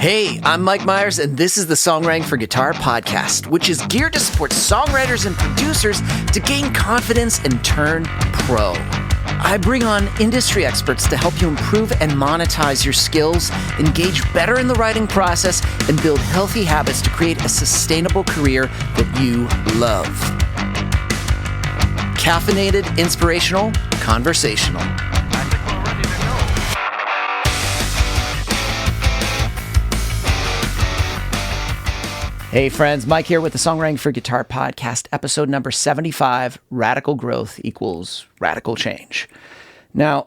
Hey, I'm Mike Meiers, and this is the Songwriting for Guitar podcast, which is geared to support songwriters and producers to gain confidence and turn pro. I bring on industry experts to help you improve and monetize your skills, engage better in the writing process, and build healthy habits to create a sustainable career that you love. Caffeinated, inspirational, conversational. Hey friends, Mike here with the Songwriting for Guitar podcast, episode number 75, Radical Growth Equals Radical Change. Now,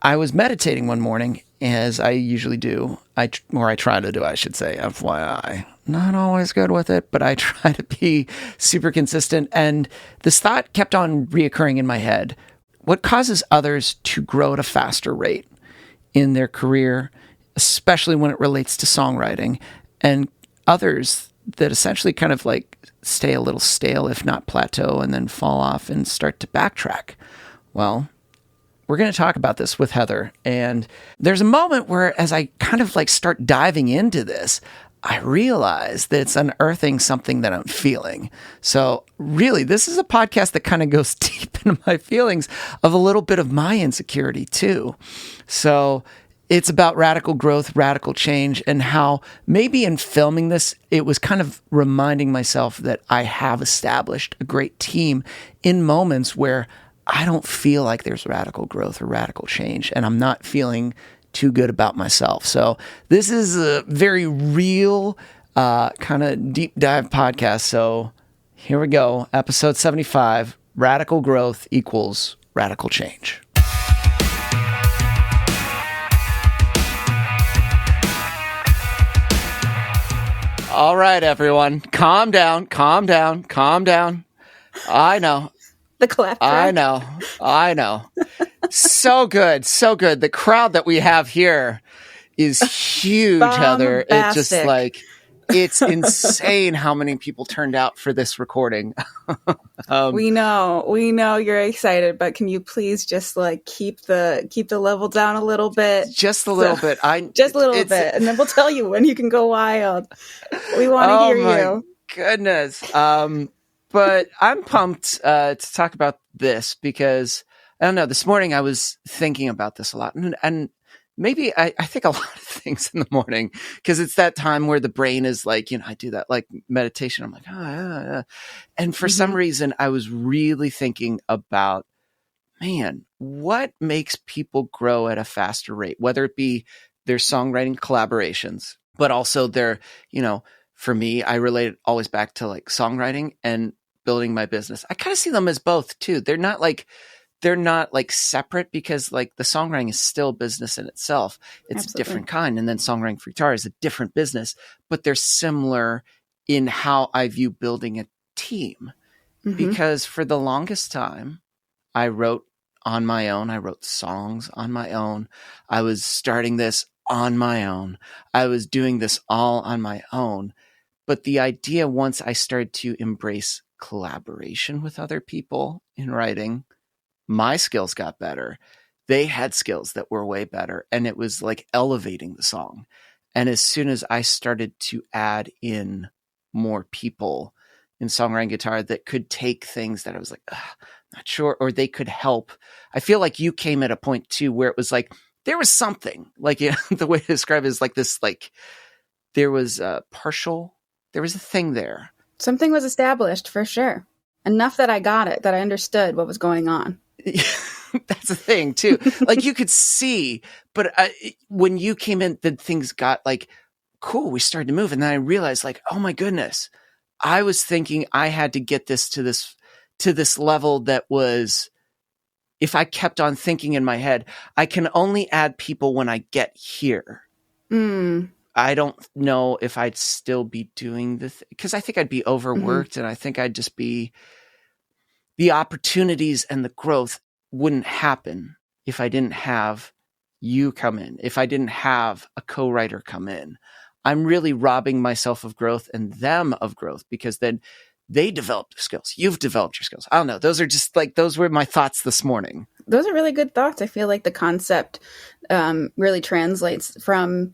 I was meditating one morning, as I usually do, I try to do, I should say, FYI. Not always good with it, but I try to be super consistent, and this thought kept on reoccurring in my head. What causes others to grow at a faster rate in their career, especially when it relates to songwriting, and others that essentially kind of like stay a little stale, if not plateau, and then fall off and start to backtrack? Well, we're going to talk about this with Heather. And there's a moment where, as I kind of like start diving into this, I realize that it's unearthing something that I'm feeling. So really, this is a podcast that kind of goes deep into my feelings of a little bit of my insecurity too. So it's about radical growth, radical change, and how maybe in filming this, it was kind of reminding myself that I have established a great team in moments where I don't feel like there's radical growth or radical change, and I'm not feeling too good about myself. So this is a very real kind of deep dive podcast. So here we go. Episode 75, Radical Growth Equals Radical Change. All right, everyone. Calm down. I know. The clap track. I know. So good. The crowd that we have here is huge, Heather. It's just like, it's insane how many people turned out for this recording. We know you're excited, but can you please just like keep the level down a little bit? Just a little bit. Just a little bit, and then we'll tell you when you can go wild. We want to hear you. Goodness. But I'm pumped to talk about this because I don't know. This morning I was thinking about this a lot, and maybe I think a lot of things in the morning because it's that time where the brain is like, I do that like meditation. I'm like, yeah. And for some reason, I was really thinking about, man, what makes people grow at a faster rate, whether it be their songwriting collaborations, but also their, for me, I relate it always back to like songwriting and building my business. I kind of see them as both too. They're not like separate because like the songwriting is still business in itself. It's Absolutely. a different kind. And then songwriting for guitar is a different business, but they're similar in how I view building a team. Because for the longest time, I wrote on my own. I wrote songs on my own. I was starting this on my own. I was doing this all on my own. But the idea, once I started to embrace collaboration with other people in writing, my skills got better. They had skills that were way better. And it was like elevating the song. And as soon as I started to add in more people in songwriting guitar that could take things that I was like, not sure, or they could help. I feel like you came at a point too where it was like, there was something like, the way to describe it is like this, like there was a thing there. Something was established for sure. Enough that I got it, that I understood what was going on. That's the thing too. Like you could see, but when you came in, then things got like, cool, we started to move. And then I realized like, oh my goodness, I was thinking I had to get this to this level that was, if I kept on thinking in my head, I can only add people when I get here. I don't know if I'd still be doing this because I think I'd be overworked and I think I'd just be, the opportunities and the growth wouldn't happen if I didn't have you come in, if I didn't have a co-writer come in. I'm really robbing myself of growth and them of growth because then they developed their skills. You've developed your skills. I don't know. Those were my thoughts this morning. Those are really good thoughts. I feel like the concept really translates from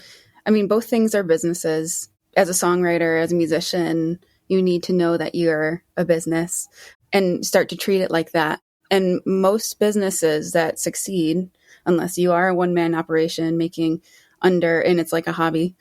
I mean, both things are businesses. As a songwriter, as a musician, you need to know that you're a business and start to treat it like that. And most businesses that succeed, unless you are a one-man operation making under, and it's like a hobby,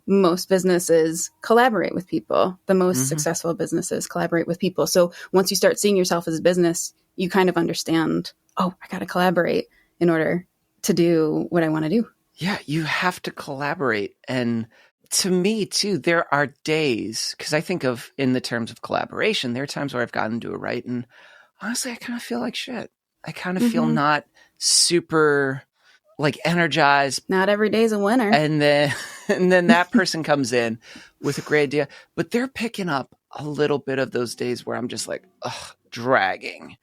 most businesses collaborate with people. The most successful businesses collaborate with people. So once you start seeing yourself as a business, you kind of understand, oh, I got to collaborate in order to do what I want to do. Yeah, you have to collaborate. And to me, too, there are days, because I think of in the terms of collaboration, there are times where I've gotten to it right. And honestly, I kind of feel like shit. I kind of feel not super like energized. Not every day's a winner. And then that person comes in with a great idea, but they're picking up a little bit of those days where I'm just like, ugh, dragging.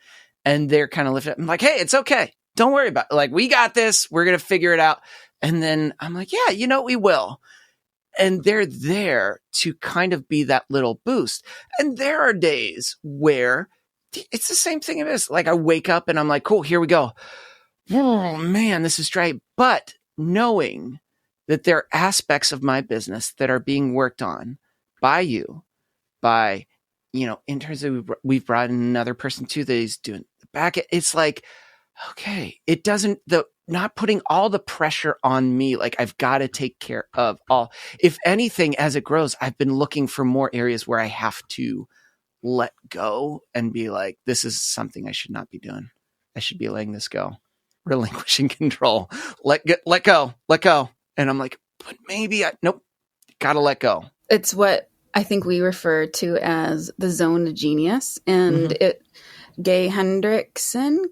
And they're kind of lifting up. I'm like, hey, it's okay. Don't worry about it. Like, we got this. We're going to figure it out. And then I'm like, yeah, we will. And they're there to kind of be that little boost. And there are days where it's the same thing it is. Like, I wake up and I'm like, cool, here we go. Oh man, this is dry. But knowing that there are aspects of my business that are being worked on by you, by, in terms of we've brought in another person too that is doing the back. It's like, okay, it doesn't, not putting all the pressure on me. Like, I've got to take care of all. If anything, as it grows, I've been looking for more areas where I have to let go and be like, this is something I should not be doing. I should be letting this go, relinquishing control, let go. And I'm like, but maybe nope, gotta let go. It's what I think we refer to as the zone of genius. And Gay Hendrickson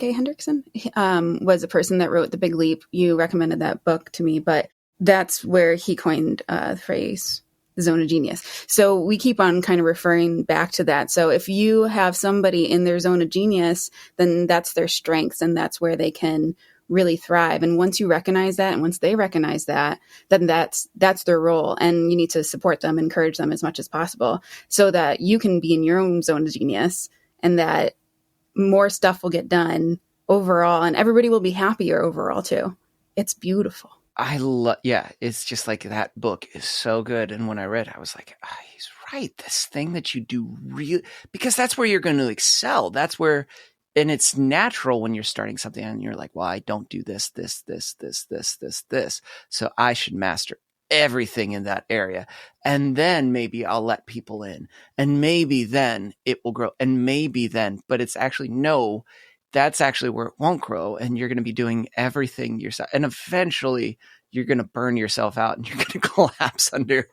was a person that wrote The Big Leap. You recommended that book to me, but that's where he coined the phrase, the zone of genius. So we keep on kind of referring back to that. So if you have somebody in their zone of genius, then that's their strengths and that's where they can really thrive. And once you recognize that, and once they recognize that, then that's their role. And you need to support them, encourage them as much as possible so that you can be in your own zone of genius and that more stuff will get done overall and everybody will be happier overall too. It's beautiful. It's just like that book is so good. And when I read, I was like, he's right. This thing that you do really, because that's where you're going to excel. That's where, and it's natural when you're starting something and you're like, well, I don't do this. So I should master everything in that area. And then maybe I'll let people in and maybe then it will grow and maybe then, but it's actually no, that's actually where it won't grow. And you're going to be doing everything yourself. And eventually you're going to burn yourself out and you're going to collapse under,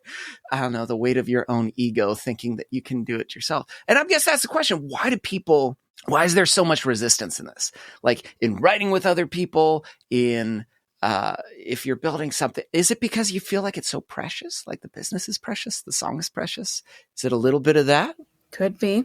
I don't know, the weight of your own ego thinking that you can do it yourself. And I guess that's the question. Why is there so much resistance in this? Like in writing with other people, if you're building something, is it because you feel like it's so precious? Like the business is precious, the song is precious? Is it a little bit of that? Could be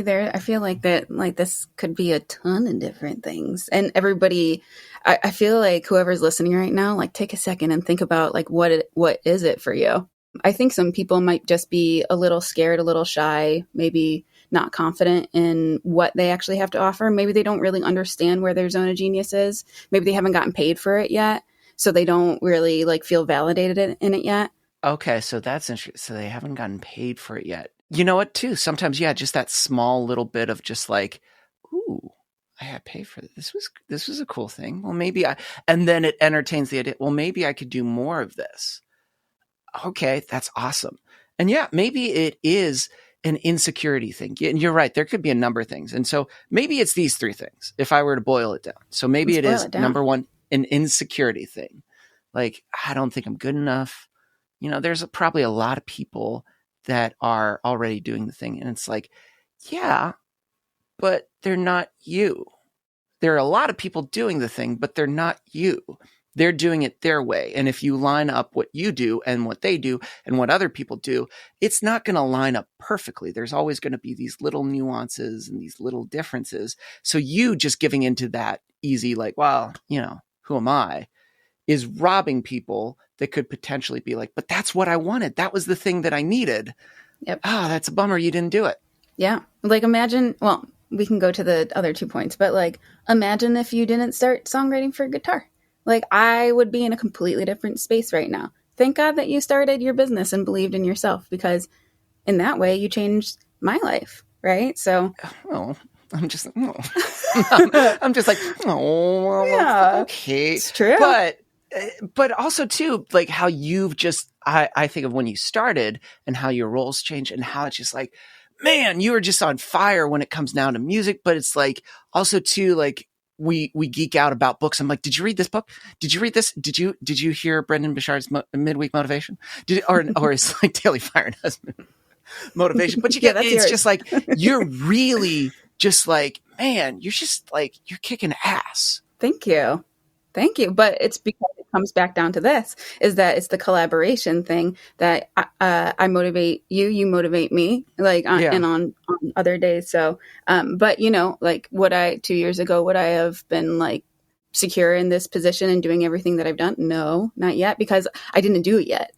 there. I feel like that, like this could be a ton of different things. And everybody, I feel like whoever's listening right now, like take a second and think about like, what is it for you? I think some people might just be a little scared, a little shy, maybe not confident in what they actually have to offer. Maybe they don't really understand where their zone of genius is. Maybe they haven't gotten paid for it yet. So they don't really like feel validated in it yet. Okay. So that's interesting. So they haven't gotten paid for it yet. You know what too? Sometimes, just that small little bit of just like, ooh, I got paid for this. This was a cool thing. Well, and then it entertains the idea. Well, maybe I could do more of this. Okay. That's awesome. And maybe it is an insecurity thing. And you're right. There could be a number of things. And so maybe it's these three things if I were to boil it down. So maybe it is number one, an insecurity thing. Like, I don't think I'm good enough. There's probably a lot of people that are already doing the thing. And it's like, yeah, but they're not you. There are a lot of people doing the thing, but they're not you. They're doing it their way. And if you line up what you do and what they do and what other people do, it's not going to line up perfectly. There's always going to be these little nuances and these little differences. So you just giving into that easy, like, well, who am I, is robbing people that could potentially be like, but that's what I wanted. That was the thing that I needed. Yep. That's a bummer. You didn't do it. Yeah. Like imagine, we can go to the other 2 points, but like imagine if you didn't start songwriting for guitar. like I would be in a completely different space right now. Thank God that you started your business and believed in yourself, because in that way you changed my life, right? So Oh, I'm just, I'm just like, yeah, okay. it's true. But also too, like how you've just, I think of when you started and how your roles change and how it's just like, man, you are just on fire when it comes down to music. But it's like also too, like we geek out about books. I'm like, did you read this book? Did you read this? Did you hear Brendan Bouchard's midweek motivation? Or is like Daily Fire and Husband motivation? But you Yeah, get, that's it's yours. just like, you're really just like, man, you're just like, you're kicking ass. Thank you. Thank you. But it's because it comes back down to this, is that it's the collaboration thing that I motivate you, you motivate me, like, Yeah. and on other days. So, but like would 2 years ago, would I have been like secure in this position and doing everything that I've done? No, not yet, because I didn't do it yet.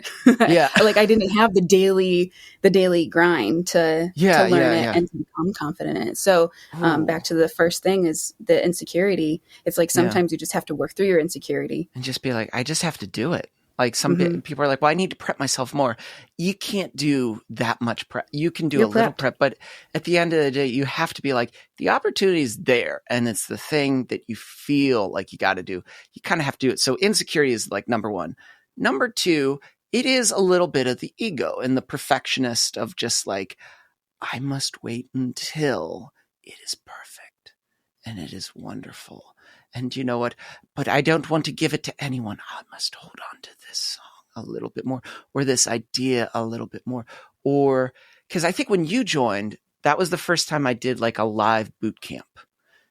Yeah. Like I didn't have the daily grind to Yeah. learn Yeah. it Yeah. and to become confident in it. So, Ooh. back to the first thing is the insecurity. It's like Yeah. sometimes you just have to work through your insecurity. And just be like, I just have to do it. Like Hmm. people are like, well, I need to prep myself more. You can't do that much prep. You can do You're a little prepped. prep, but at the end of the day, you have to be like, the opportunity is there. And it's the thing that you feel like you got to do. You kind of have to do it. So insecurity is like number one. Number two, it is a little bit of the ego and the perfectionist of just like, I must wait until it is perfect and it is wonderful. And you know what? But I don't want to give it to anyone. I must hold on to this song a little bit more, or this idea a little bit more. Or because I think when you joined, that was the first time I did like a live boot camp.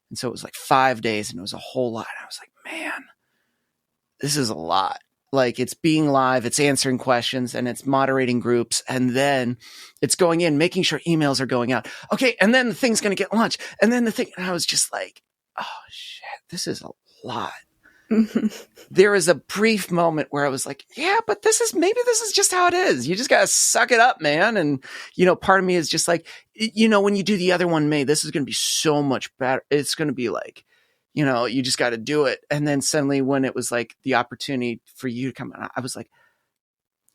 And so it was like 5 days and it was a whole lot. I was like, man, this is a lot. Like it's being live, it's answering questions, and it's moderating groups, and then it's going in, making sure emails are going out. Okay, and then the thing's going to get launched, and then the thing. And I was just like, oh shit, this is a lot. There was a brief moment where I was like, yeah, but maybe this is just how it is. You just got to suck it up, man. And, part of me is just like, when you do the other one, this is going to be so much better. It's going to be like, you just got to do it. And then suddenly when it was like the opportunity for you to come out, I was like,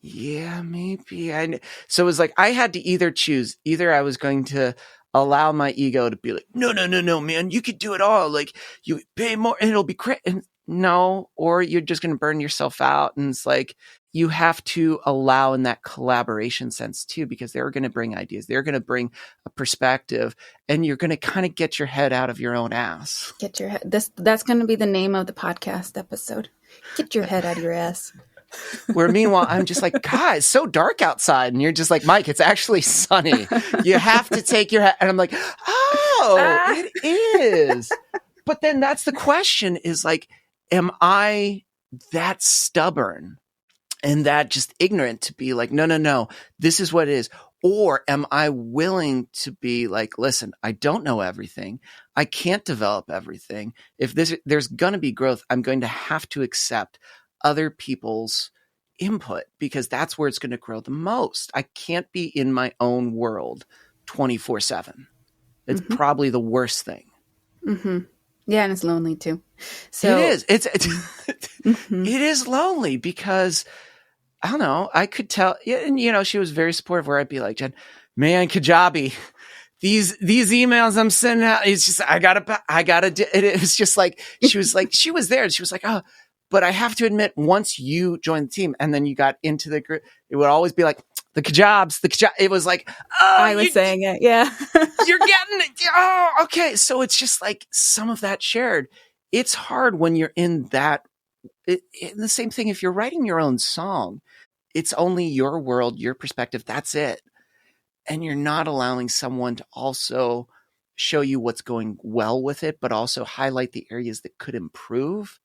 yeah, maybe. So it was like, I had to either choose, either I was going to allow my ego to be like, no, man, you could do it all. Like you pay more and it'll be great. And no, or you're just going to burn yourself out. And it's like, you have to allow in that collaboration sense too, because they're going to bring ideas. They're going to bring a perspective and you're going to kind of get your head out of your own ass. Get your head. That's going to be the name of the podcast episode. Get your head out of your ass. Where meanwhile, I'm just like, God, it's so dark outside. And you're just like, Mike, it's actually sunny. You have to take your head. And I'm like, oh, it is. But then that's the question is like, am I that stubborn and that just ignorant to be like, no, this is what it is? Or am I willing to be like, listen, I don't know everything. I can't develop everything. If there's going to be growth, I'm going to have to accept other people's input because that's where it's going to grow the most. I can't be in my own world 24/7. It's probably the worst thing. Mm-hmm. Yeah, and it's lonely too. So it is. It is lonely because I don't know. I could tell, and she was very supportive. Where I'd be like, Jen, man, Kajabi, these emails I'm sending out. It's just I gotta. It was just like she was there, and she was like, oh, but I have to admit, once you joined the team and then you got into the group, it would always be like the Kajabs. It was like, oh, I was saying it, yeah. You're getting it. Oh, okay. So it's just like some of that shared. It's hard when you're in that. The same thing if you're writing your own song. It's only your world, your perspective. That's it. And you're not allowing someone to also show you what's going well with it, but also highlight the areas that could improve.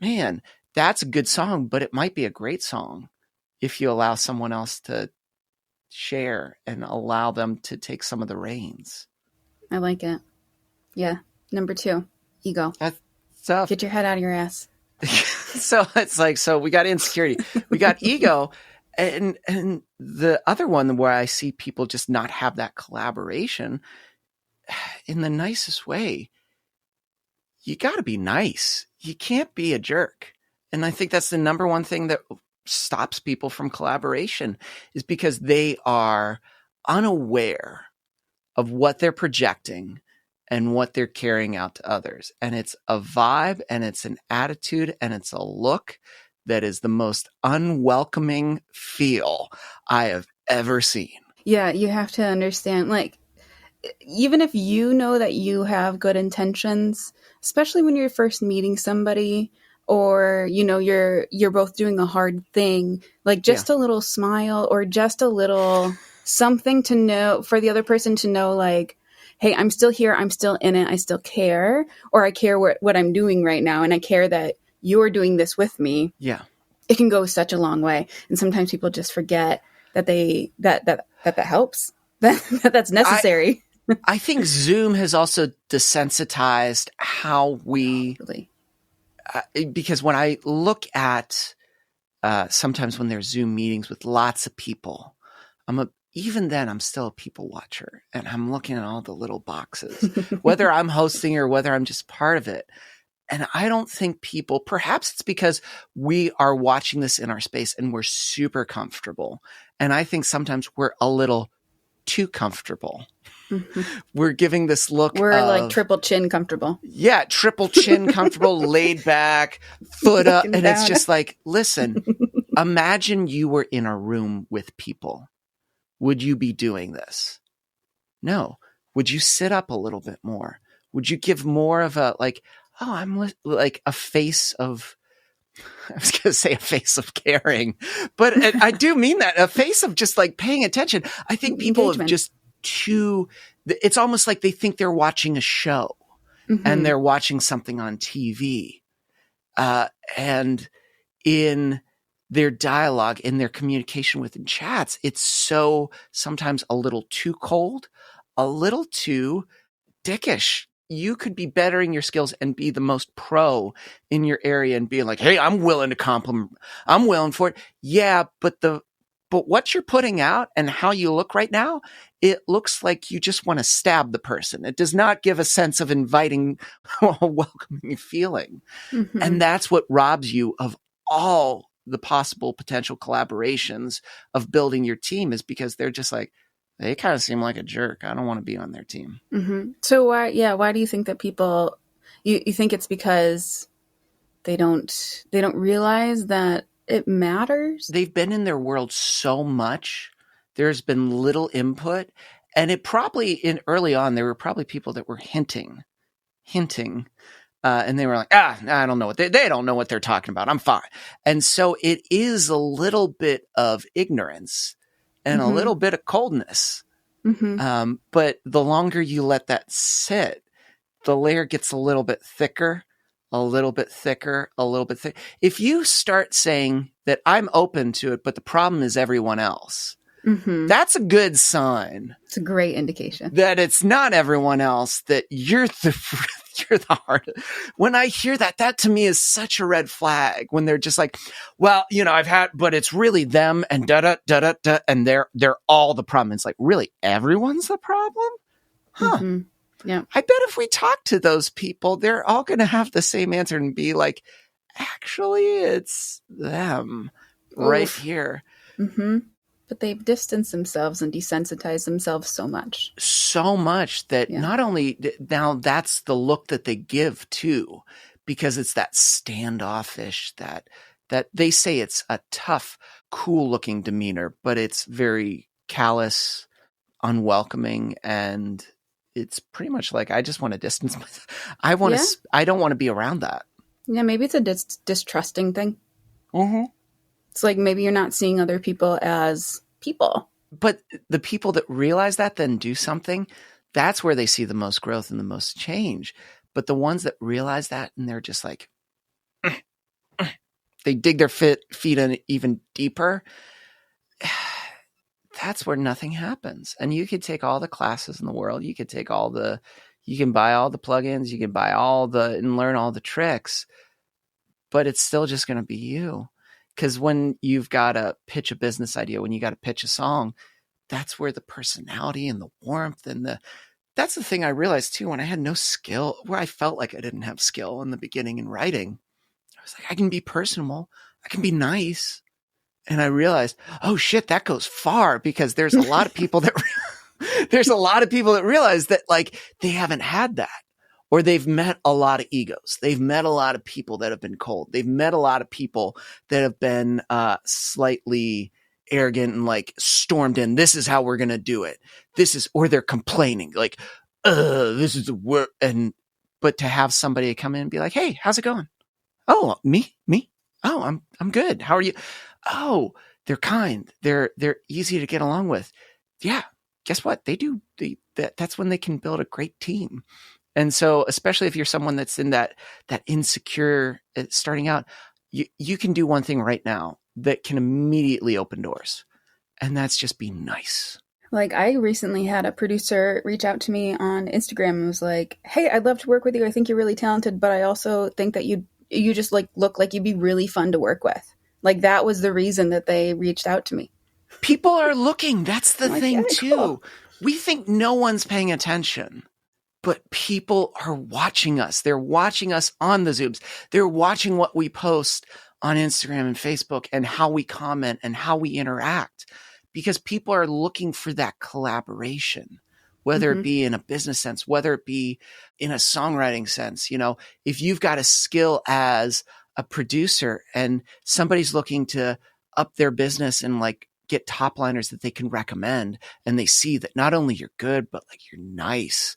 Man, that's a good song, but it might be a great song if you allow someone else to share and allow them to take some of the reins. I like it. Yeah. Number 2, ego. That's tough. Get your head out of your ass. So it's like, so we got insecurity, we got ego, and the other one where I see people just not have that collaboration in the nicest way. You got to be nice. you can't be a jerk. And I think that's the number one thing that stops people from collaboration, is because they are unaware of what they're projecting and what they're carrying out to others. And it's a vibe, and it's an attitude, and it's a look that is the most unwelcoming feel I have ever seen. Yeah, you have to understand, like, even if you know that you have good intentions, especially when you're first meeting somebody, or you're both doing a hard thing, like just a little smile or just a little something to know, for the other person to know, like, hey, I'm still here, I'm still in it, I still care, or I care what I'm doing right now, and I care that you're doing this with me. Yeah. It can go such a long way. And sometimes people just forget that that helps, that's necessary. I think Zoom has also desensitized how we, because when I look at sometimes when there's Zoom meetings with lots of people, even then I'm still a people watcher, and I'm looking at all the little boxes, whether I'm hosting or whether I'm just part of it. And I don't think people, perhaps it's because we are watching this in our space and we're super comfortable. And I think sometimes we're a little too comfortable. Mm-hmm. We're giving this look. We're like triple chin comfortable. Yeah, triple chin comfortable, laid back, foot up. And it's just like, listen, imagine you were in a room with people. Would you be doing this? No. Would you sit up a little bit more? Would you give more of a, like, oh, I'm like a face of, I was going to say a face of caring, but I do mean that, a face of just like paying attention. I think people have just it's almost like they think they're watching a show, mm-hmm. and they're watching something on TV. And in their dialogue, in their communication within chats, it's so sometimes a little too cold, a little too dickish. You could be bettering your skills and be the most pro in your area and being like, hey, I'm willing to compliment. I'm willing for it. Yeah. But what you're putting out and how you look right now, it looks like you just want to stab the person. It does not give a sense of inviting, a welcoming feeling. Mm-hmm. And that's what robs you of all the possible potential collaborations of building your team, is because they're just like, they kind of seem like a jerk. I don't want to be on their team. Mm-hmm. So why do you think that people, you think it's because they don't realize that it matters? They've been in their world so much. There's been little input. And it probably, early on, there were probably people that were hinting. And they were like, I don't know what they don't know what they're talking about. I'm fine. And so it is a little bit of ignorance and mm-hmm. a little bit of coldness. Mm-hmm. But the longer you let that sit, the layer gets a little bit thicker, a little bit thicker, a little bit thicker. If you start saying that I'm open to it, but the problem is everyone else, mm-hmm. that's a good sign. It's a great indication that it's not everyone else, that you're the hardest. When I hear that to me is such a red flag, when they're just like, well, but it's really them and and they're all the problem. It's like, really, everyone's the problem? Huh. Mm-hmm. Yeah. I bet if we talk to those people, they're all going to have the same answer and be like, actually, it's them right here. Mm-hmm. But they've distanced themselves and desensitized themselves so much. So much that not only now that's the look that they give too, because it's that standoffish, that they say it's a tough, cool looking demeanor, but it's very callous, unwelcoming, and it's pretty much like, I just want to distance myself. I don't want to be around that. Yeah, maybe it's a distrusting thing. Mm-hmm. It's like maybe you're not seeing other people as people. But the people that realize that then do something, that's where they see the most growth and the most change. But the ones that realize that and they're just like, they dig their feet in even deeper, that's where nothing happens. And you could take all the classes in the world. You could take you can buy all the plugins, you can buy and learn all the tricks, but it's still just going to be you. Because when you've got to pitch a business idea, when you got to pitch a song, that's where the personality and the warmth and that's the thing I realized too, when I had no skill, where I felt like I didn't have skill in the beginning in writing. I was like, I can be personable. I can be nice. And I realized, oh shit, that goes far, because there's a lot of people that realize that like they haven't had that, or they've met a lot of egos. They've met a lot of people that have been cold. They've met a lot of people that have been slightly arrogant and like stormed in. This is how we're going to do it. Or they're complaining like, this is the work. But to have somebody come in and be like, hey, how's it going? Oh, me? Oh, I'm good. How are you? Oh, they're kind. They're easy to get along with. Yeah. Guess what? That's when they can build a great team. And so, especially if you're someone that's in that insecure starting out, you can do one thing right now that can immediately open doors. And that's just be nice. Like, I recently had a producer reach out to me on Instagram and was like, hey, I'd love to work with you. I think you're really talented, but I also think that you just like look like you'd be really fun to work with. Like, that was the reason that they reached out to me. People are looking. That's the thing, yeah, too. cool. We think no one's paying attention, but people are watching us. They're watching us on the Zooms. They're watching what we post on Instagram and Facebook and how we comment and how we interact, because people are looking for that collaboration, whether it be in a business sense, whether it be in a songwriting sense. You know, if you've got a skill as a producer and somebody's looking to up their business and like get top liners that they can recommend, and they see that not only you're good, but like you're nice.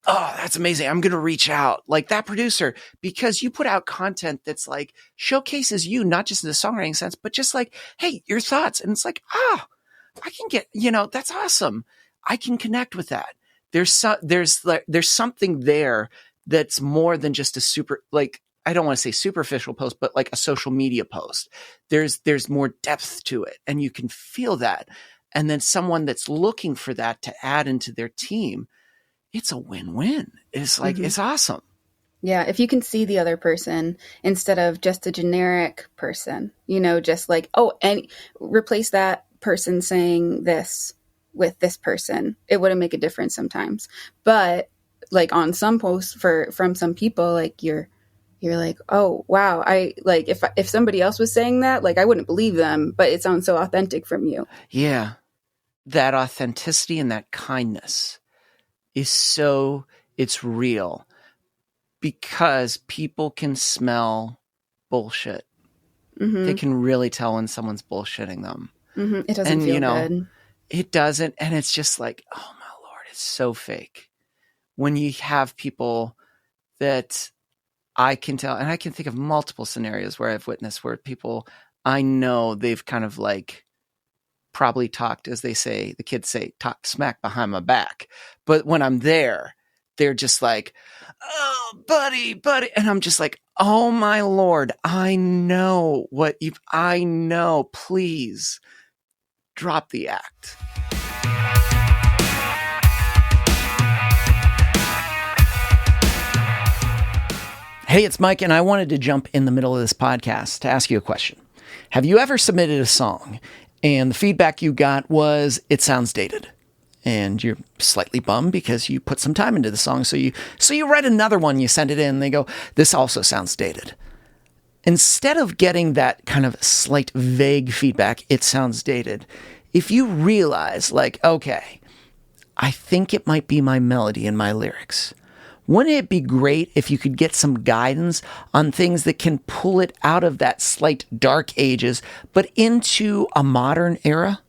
Oh, that's amazing. I'm going to reach out like that producer, because you put out content that's like showcases you, not just in the songwriting sense, but just like, hey, your thoughts. And it's like, I can get, that's awesome. I can connect with that. There's something there that's more than just a super, like, I don't want to say superficial post, but like a social media post. There's more depth to it, and you can feel that. And then someone that's looking for that to add into their team, it's a win-win. It's like, it's awesome. Yeah. If you can see the other person instead of just a generic person, just like, and replace that person saying this with this person, it wouldn't make a difference sometimes. But like on some posts from some people, like you're like, oh, wow. I like if somebody else was saying that, like I wouldn't believe them, but it sounds so authentic from you. Yeah. That authenticity and that kindness it's real, because people can smell bullshit. They can really tell when someone's bullshitting them. It doesn't feel good. It doesn't. And it's just like, oh my Lord, it's so fake. When you have people that I can tell, and I can think of multiple scenarios where I've witnessed where people, I know they've kind of like probably talked, as they say, the kids say, talk smack behind my back. But when I'm there, they're just like, oh, buddy. And I'm just like, oh my Lord, I know please drop the act. Hey, it's Mike, and I wanted to jump in the middle of this podcast to ask you a question. Have you ever submitted a song and the feedback you got was, it sounds dated? And you're slightly bummed because you put some time into the song. So you write another one, you send it in, and they go, this also sounds dated. Instead of getting that kind of slight vague feedback, it sounds dated, if you realize like, okay, I think it might be my melody and my lyrics, wouldn't it be great if you could get some guidance on things that can pull it out of that slight dark ages, but into a modern era?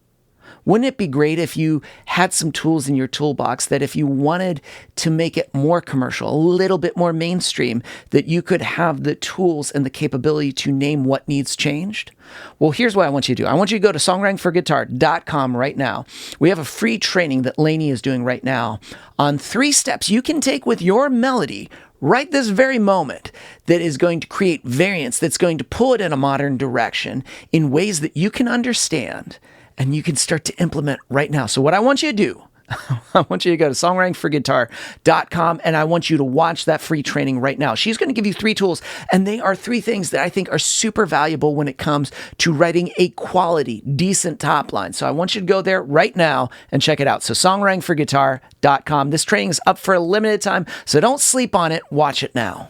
Wouldn't it be great if you had some tools in your toolbox that if you wanted to make it more commercial, a little bit more mainstream, that you could have the tools and the capability to name what needs changed? Well, here's what I want you to do. I want you to go to songwritingforguitar.com right now. We have a free training that Lainey is doing right now on 3 steps you can take with your melody right this very moment that is going to create variance, that's going to pull it in a modern direction in ways that you can understand and you can start to implement right now. So what I want you to do, I want you to go to songwritingforguitar.com and I want you to watch that free training right now. She's going to give you 3 tools, and they are 3 things that I think are super valuable when it comes to writing a quality, decent top line. So I want you to go there right now and check it out. So songwritingforguitar.com. This training is up for a limited time, so don't sleep on it. Watch it now.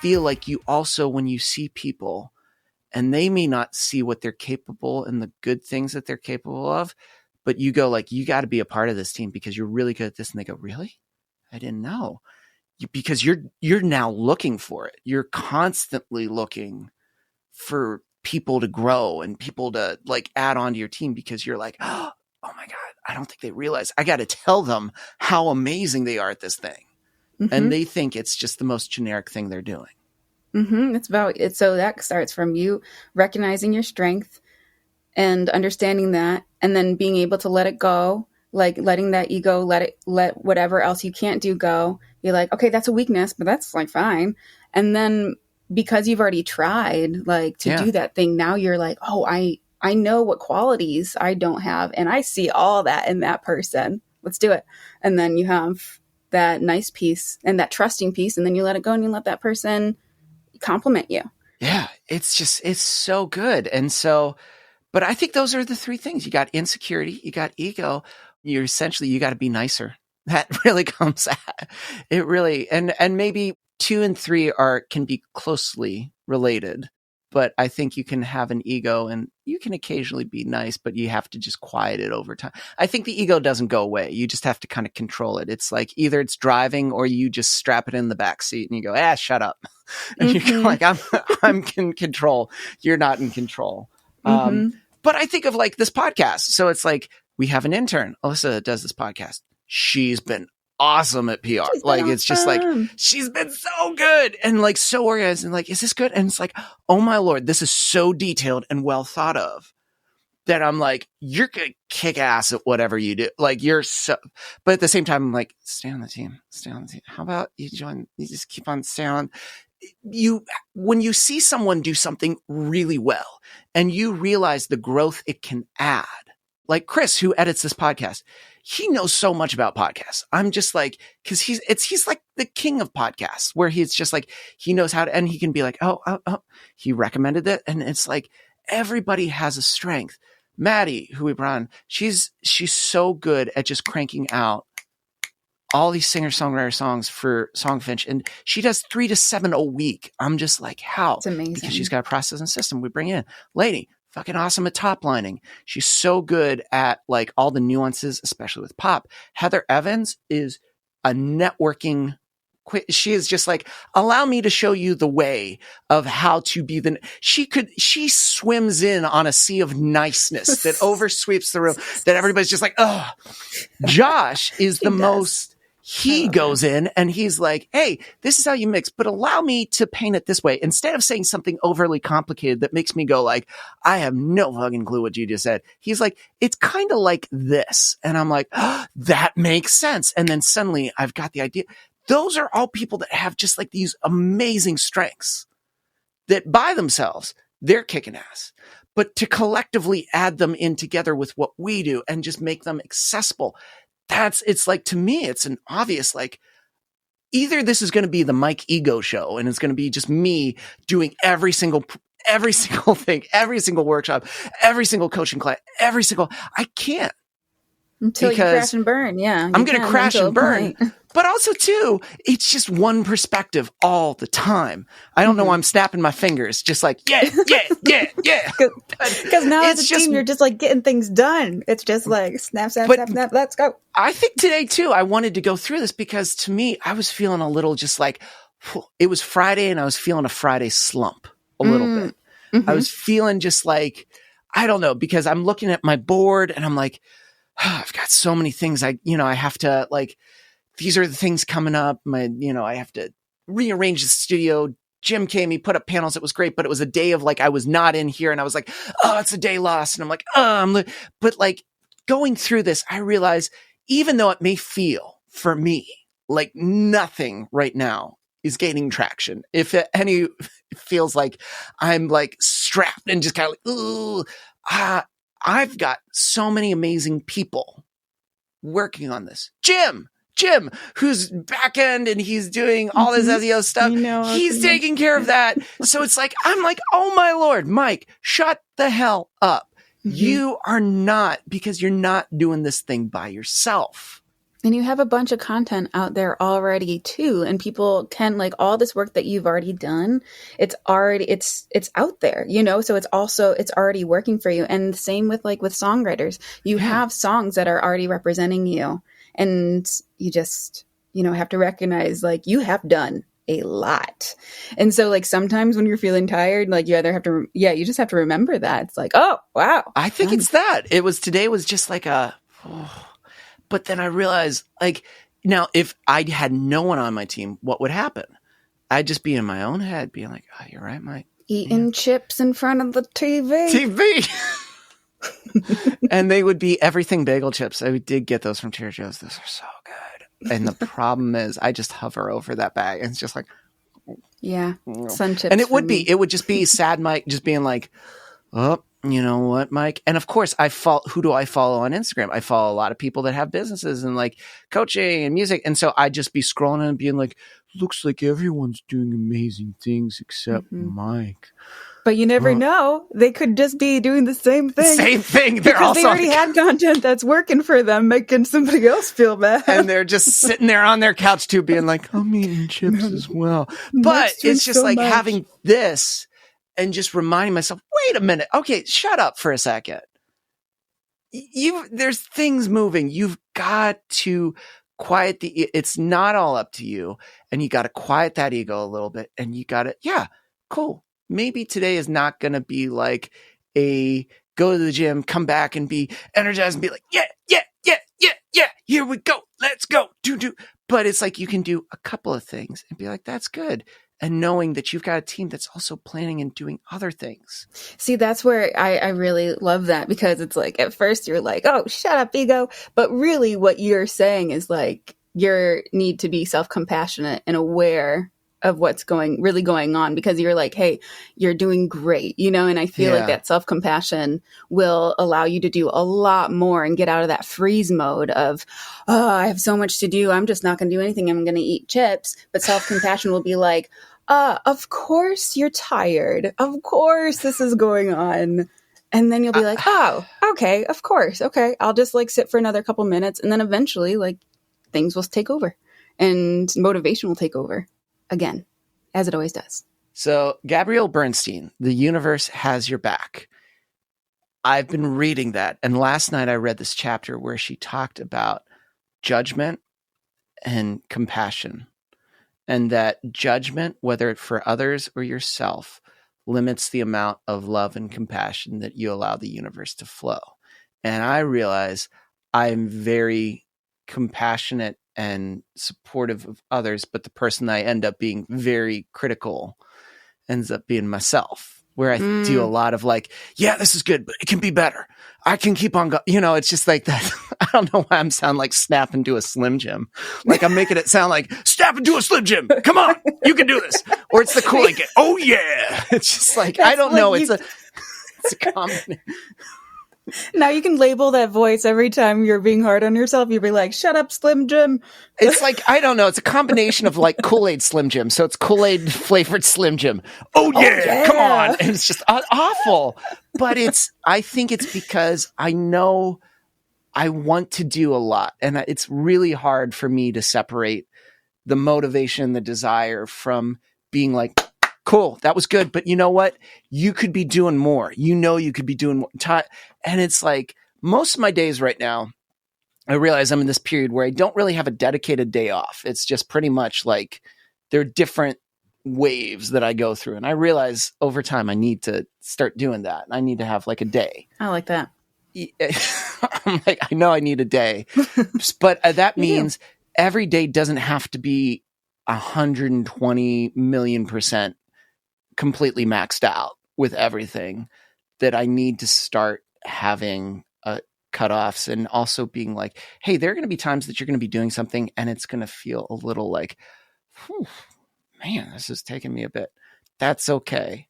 Feel like you also, when you see people and they may not see what they're capable and the good things that they're capable of, but you go like, you got to be a part of this team because you're really good at this. And they go, really? I didn't know. Because you're now looking for it. You're constantly looking for people to grow and people to like add on to your team because you're like, oh my God, I don't think they realize I got to tell them how amazing they are at this thing. Mm-hmm. And they think it's just the most generic thing they're doing. Mm-hmm. So that starts from you recognizing your strength and understanding that, and then being able to let it go, like letting that ego, let whatever else you can't do go. You're like, okay, that's a weakness, but that's like fine. And then because you've already tried like to do that thing, now you're like, oh, I know what qualities I don't have, and I see all that in that person. Let's do it. And then you have that nice piece and that trusting piece, and then you let it go and you let that person compliment you. Yeah, it's so good. And so, but I think those are the 3 things. You got insecurity, you got ego, you got to be nicer. That really comes at it really. And maybe 2 and 3 can be closely related, but I think you can have an ego and you can occasionally be nice, but you have to just quiet it over time. I think the ego doesn't go away. You just have to kind of control it. It's like either it's driving or you just strap it in the back seat and you go, shut up. And you're like, I'm in control. You're not in control. But I think of like this podcast. So it's like, we have an intern. Alyssa does this podcast. She's been awesome at PR. It's just like, she's been so good and like so organized and like, is this good? And it's like, oh my Lord, this is so detailed and well thought of that I'm like, you're going to kick ass at whatever you do. Like you're so, but at the same time, I'm like, stay on the team. How about you just keep on staying on. When you see someone do something really well and you realize the growth it can add, like Chris, who edits this podcast, he knows so much about podcasts. I'm just like, cause he's like the king of podcasts where he's just like, he knows how to, and he can be like, oh, he recommended it. And it's like, everybody has a strength. Maddie, who we brought on, she's so good at just cranking out all these singer-songwriter songs for Songfinch, and she does 3 to 7 a week. I'm just like, how? It's amazing. Because she's got a process and system we bring in. Lady, fucking awesome at top lining. She's so good at like all the nuances, especially with pop. Heather Evans is a networking. She is just like, allow me to show you the way of how to be she swims in on a sea of niceness that oversweeps the room, that everybody's just like, oh. Josh is the most. He goes in and he's like, hey, this is how you mix, but allow me to paint it this way. Instead of saying something overly complicated that makes me go like, I have no fucking clue what you just said. He's like, it's kind of like this. And I'm like, oh, that makes sense. And then suddenly I've got the idea. Those are all people that have just like these amazing strengths that by themselves, they're kicking ass. But to collectively add them in together with what we do and just make them accessible, it's like, to me, it's an obvious, like, either this is going to be the Mike Ego show and it's going to be just me doing every single thing, every single workshop, every single coaching class, I can't. Until you crash and burn. Yeah. I'm going to crash and burn. But also too, it's just one perspective all the time. I don't know why I'm snapping my fingers. Just like, yeah. Because now as a team, you're just like getting things done. It's just like snap, let's go. I think today too, I wanted to go through this because to me, I was feeling a little just like, it was Friday and I was feeling a Friday slump a little bit. Mm-hmm. I was feeling just like, I don't know, because I'm looking at my board and I'm like, I've got so many things I have to like, these are the things coming up. I have to rearrange the studio. Jim came, he put up panels. It was great, but it was a day of like, I was not in here and I was like, oh, it's a day lost. And I'm like, but like going through this, I realize even though it may feel for me like nothing right now is gaining traction. If any feels like I'm like strapped and just kind of like, ooh, I've got so many amazing people working on this. Jim, who's back end and he's doing all this SEO stuff. He's taking care of that. So it's like, I'm like, oh my Lord, Mike, shut the hell up. You are not, because you're not doing this thing by yourself. And you have a bunch of content out there already too. And people can, like, all this work that you've already done, it's out there, you know? So it's already working for you. And the same with like with songwriters, you have songs that are already representing you, and you just, you know, have to recognize like you have done a lot. And so like sometimes when you're feeling tired, like you either have to, you just have to remember that. It's like, oh, wow. I think it's that. Today was just like but then I realized, like, now if I had no one on my team, what would happen? I'd just be in my own head being like, oh, you're right, Mike. Eating chips in front of the TV. And they would be everything bagel chips. I did get those from Trader Joe's. Those are so good. And the problem is I just hover over that bag and it's just like, sun chips. And it would just be sad Mike just being like, oh, you know what, Mike? And of course, who do I follow on Instagram? I follow a lot of people that have businesses and like coaching and music. And so I'd just be scrolling and being like, looks like everyone's doing amazing things except Mike. But you never know. They could just be doing the same thing. Because they already had content that's working for them, making somebody else feel bad. And they're just sitting there on their couch too, being like, I'm eating chips as well. But it's just like having this and just reminding myself, wait a minute. Okay, shut up for a second. There's things moving. You've got to quiet it's not all up to you. And you got to quiet that ego a little bit. And you got to, cool. Maybe today is not going to be like a go to the gym, come back and be energized and be like, yeah. Here we go. Let's go. Do. But it's like you can do a couple of things and be like, that's good. And knowing that you've got a team that's also planning and doing other things. See, that's where I really love that, because it's like at first you're like, oh, shut up, ego. But really what you're saying is like you need to be self-compassionate and aware of what's really going on, because you're like, hey, you're doing great, you know? And I feel like that self-compassion will allow you to do a lot more and get out of that freeze mode of, oh, I have so much to do. I'm just not going to do anything. I'm going to eat chips. But self-compassion will be like, of course you're tired. Of course this is going on. And then you'll be like, oh, okay, of course. Okay. I'll just like sit for another couple minutes. And then eventually like things will take over and motivation will take over. Again, as it always does. So Gabrielle Bernstein, The Universe Has Your Back. I've been reading that. And last night I read this chapter where she talked about judgment and compassion. And that judgment, whether for others or yourself, limits the amount of love and compassion that you allow the universe to flow. And I realize I'm very compassionate and supportive of others, but the person I end up being very critical ends up being myself, where I do a lot of like, yeah, this is good, but it can be better. I can keep on going. You know, it's just like that. I don't know why I'm sounding like snap into a Slim Jim. Like I'm making it sound like snap into a Slim Jim. Come on, you can do this. Or it's the Kool-Aid kid. Oh yeah. It's just like, I don't know. It's a combination. Now you can label that voice every time you're being hard on yourself. You'll be like, shut up, Slim Jim. It's like, I don't know. It's a combination of like Kool-Aid Slim Jim. So it's Kool-Aid flavored Slim Jim. Oh yeah, come on. And it's just awful. But I think it's because I know I want to do a lot. And it's really hard for me to separate the motivation, the desire from being like, cool, that was good. But you know what? You could be doing more. You know, you could be doing more. And it's like most of my days right now, I realize I'm in this period where I don't really have a dedicated day off. It's just pretty much like there are different waves that I go through. And I realize over time I need to start doing that. I need to have like a day. I like that. I'm like, I know I need a day. But that means every day doesn't have to be 120 million% completely maxed out with everything. That I need to start having cutoffs and also being like, hey, there are going to be times that you're going to be doing something and it's going to feel a little like, man, this is taking me a bit. That's okay.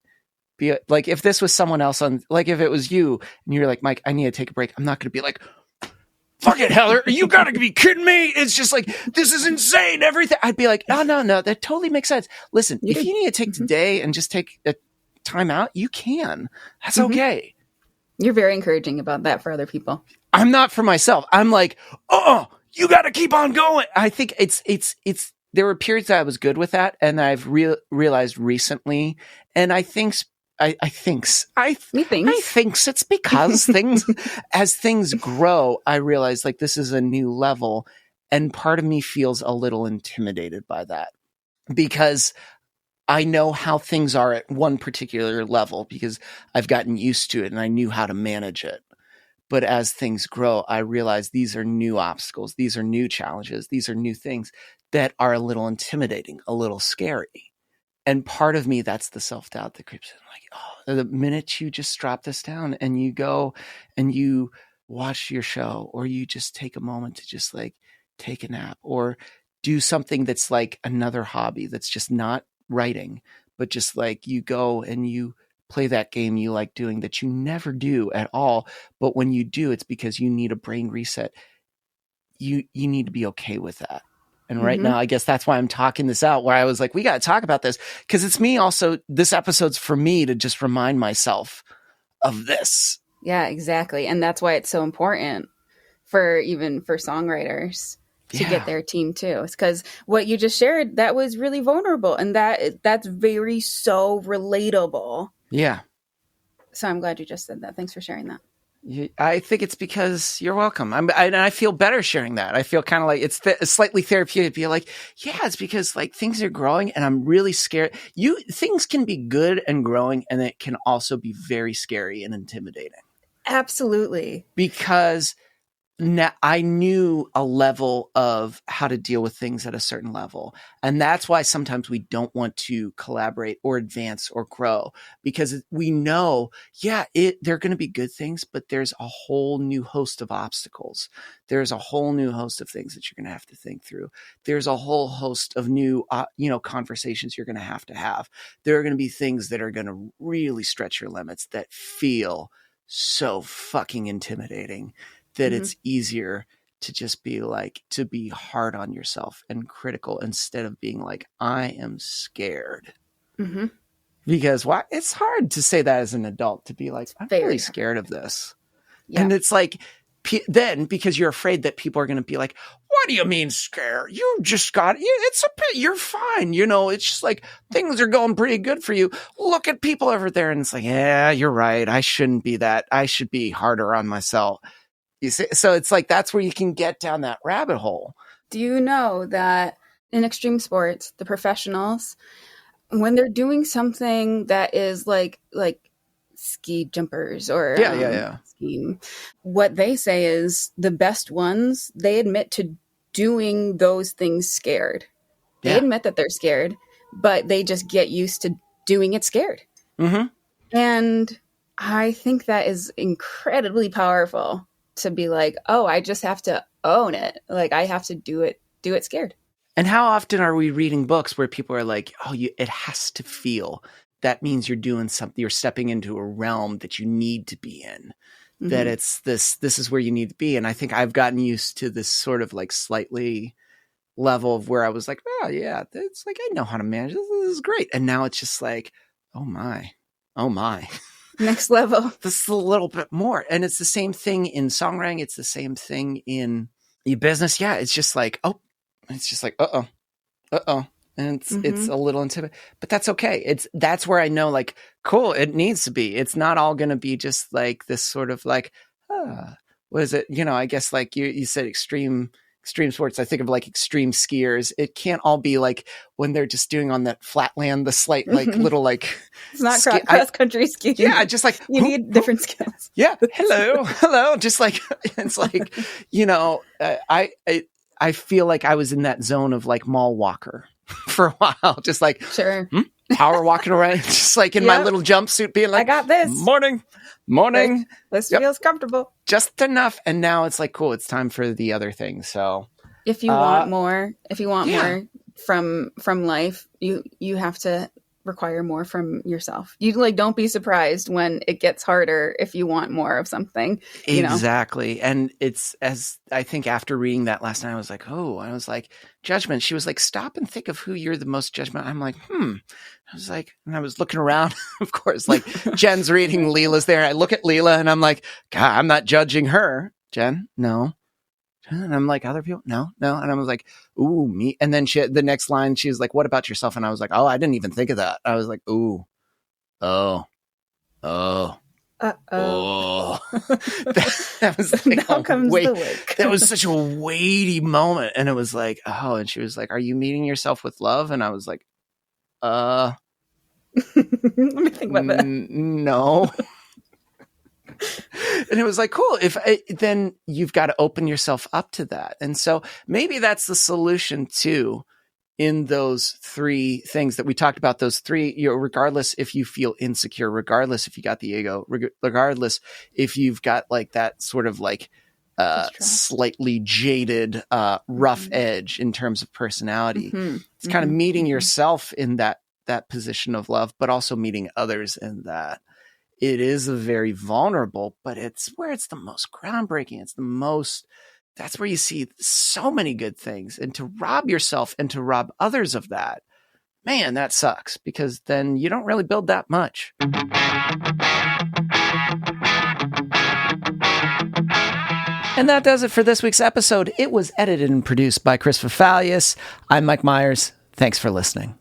Be like, if this was someone else on, like if it was you and you're like, Mike, I need to take a break. I'm not going to be like, fuck it, Heather, you got to be kidding me. It's just like, this is insane. Everything. I'd be like, no, that totally makes sense. Listen, if you need to take today and just take a time out, you can. That's okay. You're very encouraging about that for other people. I'm not for myself. I'm like, you got to keep on going. I think it's, there were periods that I was good with that. And I've realized recently, and I think it's because as things grow, I realize like this is a new level, and part of me feels a little intimidated by that because I know how things are at one particular level because I've gotten used to it and I knew how to manage it. But as things grow, I realize these are new obstacles. These are new challenges. These are new things that are a little intimidating, a little scary. And part of me, that's the self-doubt that creeps in. Like, the minute you just drop this down and you go and you watch your show, or you just take a moment to just like take a nap or do something that's like another hobby that's just not writing, but just like you go and you play that game you like doing that you never do at all. But when you do, it's because you need a brain reset. You need to be okay with that. And right now, I guess that's why I'm talking this out, where I was like, we got to talk about this, because it's me also. This episode's for me to just remind myself of this. Yeah, exactly. And that's why it's so important for songwriters to get their team too. It's because what you just shared, that was really vulnerable, and that's very so relatable. Yeah. So I'm glad you just said that. Thanks for sharing that. I think it's because you're welcome. I feel better sharing that. I feel kind of like it's slightly therapeutic to be like, yeah, it's because like things are growing and I'm really scared. Things can be good and growing, and it can also be very scary and intimidating. Absolutely. Because now I knew a level of how to deal with things at a certain level. And that's why sometimes we don't want to collaborate or advance or grow, because we know, they're going to be good things, but there's a whole new host of obstacles. There's a whole new host of things that you're going to have to think through. There's a whole host of new, conversations you're going to have. There are going to be things that are going to really stretch your limits that feel so fucking intimidating, that it's easier to just be like, to be hard on yourself and critical instead of being like, I am scared. Because it's hard to say that as an adult, to be like, I'm really scared of this. Yeah. And it's like, then because you're afraid that people are going to be like, what do you mean scared? You just got, you're fine. It's just like things are going pretty good for you. Look at people over there. And it's like, yeah, you're right. I shouldn't be that. I should be harder on myself. You see? So it's like, that's where you can get down that rabbit hole. Do you know that in extreme sports, the professionals, when they're doing something that is like ski jumpers or skiing, what they say is the best ones, they admit to doing those things scared. They admit that they're scared, but they just get used to doing it scared. And I think that is incredibly powerful. To be like, I just have to own it. Like, I have to do it scared. And how often are we reading books where people are like, it has to feel. That means you're doing something, you're stepping into a realm that you need to be in. That it's this is where you need to be. And I think I've gotten used to this sort of like slightly level of where I was like, it's like, I know how to manage this. This is great. And now it's just like, oh my. Next level. This is a little bit more. And it's the same thing in songwriting. It's the same thing in your business. Yeah. It's just like, uh-oh. And it's a little intimidating, but that's okay. That's where I know, like, cool. It needs to be. It's not all going to be just like this sort of like, what is it? I guess like you said, extreme sports. I think of like extreme skiers. It can't all be like when they're just doing on that flat land, the slight, like little, like, it's not cross country skiing. Yeah. Just like, you need different skills. Yeah. Hello. Just like, it's like, I feel like I was in that zone of like mall walker for a while. Just like, sure. Power walking around, just like in my little jumpsuit being like, I got this. Morning. This feels comfortable. Just enough. And now it's like, cool, it's time for the other thing. So if you want more, from life, you have to require more from yourself. You like, don't be surprised when it gets harder if you want more of something. Exactly. And it's, as I think after reading that last night, I was like, judgment. She was like, stop and think of who you're the most judgmental. I'm like, I was like, and I was looking around, of course, like Jen's reading, Leela's there. I look at Leela and I'm like, God, I'm not judging her. Jen, no. And I'm like, other people? No. And I was like, ooh, me. And then the next line, she was like, what about yourself? And I was like, oh, I didn't even think of that. I was like, ooh, oh. Uh-oh. That was like, now comes the wake. That was such a weighty moment. And it was like, oh, and she was like, are you meeting yourself with love? And I was like, let me think about that. No. And it was like, cool. Then you've got to open yourself up to that. And so maybe that's the solution too, in those three things that we talked about, those three, regardless if you feel insecure, regardless if you got the ego, regardless if you've got like that sort of like slightly jaded, rough edge in terms of personality. It's kind of meeting yourself in that position of love, but also meeting others in that. It is a very vulnerable, but it's where it's the most groundbreaking. That's where you see so many good things. And to rob yourself and to rob others of that, man, that sucks, because then you don't really build that much. And that does it for this week's episode. It was edited and produced by Chris Fafalius. I'm Mike Meiers. Thanks for listening.